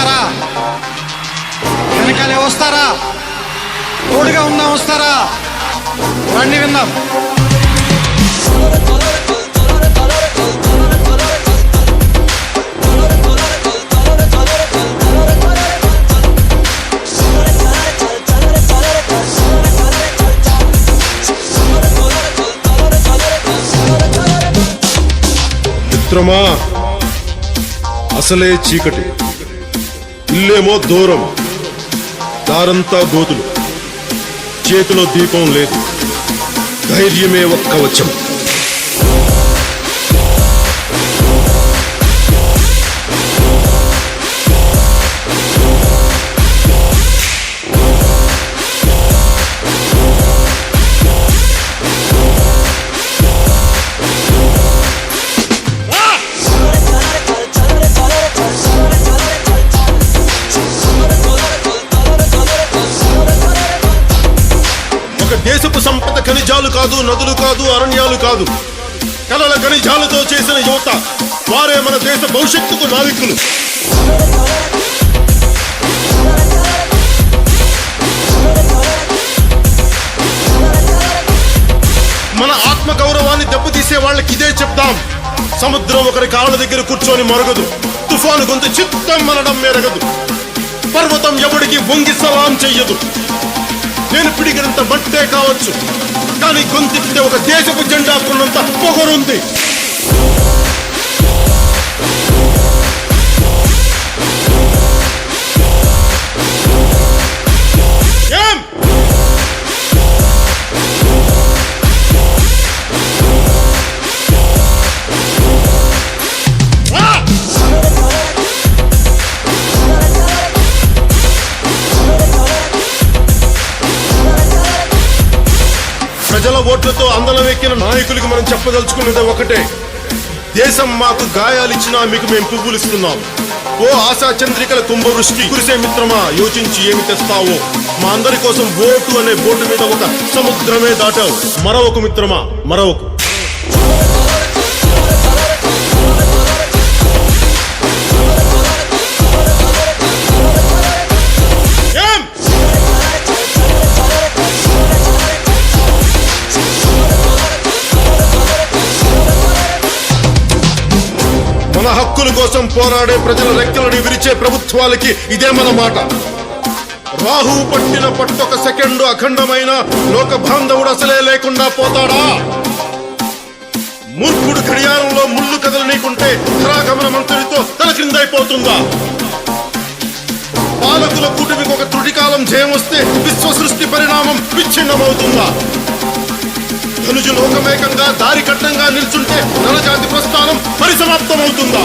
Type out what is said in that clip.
ఉంటారా? వెనకాలే వస్తారా? తోడుగా ఉందాం వస్తారా? రండి విందాం. మిత్రమా, అసలే చీకటి, ఇల్లేమో దూరం, దారంతా గోతులు, చేతిలో దీపం లేదు, ధైర్యమే ఒక్క వచ్చం. దేశపు సంపద ఖనిజాలు కాదు, నదులు కాదు, అరణ్యాలు కాదు, కలల ఖనిజాలతో చేసిన యువత, వారే మన దేశ భవిష్యత్తుకు నావికులు. మన ఆత్మ గౌరవాన్ని దెబ్బతీసే వాళ్ళకి ఇదే చెప్తాం. సముద్రం ఒకరి కాళ్ళ దగ్గర కూర్చొని మరగదు, తుఫాను గొంతు చిత్తం మనడం మెరగదు, పర్వతం ఎవడికి వంగి సలాం చెయ్యదు. నేను పిడిగినంత మట్టే కావచ్చు, కానీ గొంతెత్తితే ఒక దేశపు జెండాకున్నంత పొగరుంది. ఏం ప్రజల ఓట్లతో అందలం ఎక్కిన నాయకులకి మనం చెప్పదలుచుకున్నది ఒకటే: దేశం మాకు గాయాలిచ్చినా మీకు మేము పువ్వులు ఇస్తున్నాం. ఓ ఆశా చంద్రికల కుంభవృష్టి కురిసే మిత్రమా, యోచించి ఏమి తెస్తావో. మా అందరి కోసం ఓటు అనే బోటు మీద ఒక సముద్రమే దాటావు. మరొక మిత్రమా, మరొక మన హక్కుల కోసం పోరాడే ప్రజల రెక్కలని విరిచే ప్రభుత్వాలకి ఇదే మన మాట. రాహు పట్టిన పట్టొక సెకండు అఖండమైన లోక బాంధవుడు అసలే లేకుండా పోతాడా? మూర్ఖుడు గడియారంలో ముళ్ళు కదలనీకుంటే ధరాగమన మంత్రితో తల క్రిందైపోతుందా? పాలకుల కూటమికి ఒక త్రుటికాలం జయం వస్తే విశ్వ సృష్టి పరిణామం విచ్ఛిన్నమవుతుందా? ధనుజు లోకమేకంగా దారి కట్టంగా నిల్చుంటే నరజాతి ప్రస్థానం పరిసమాప్తమవుతుందా?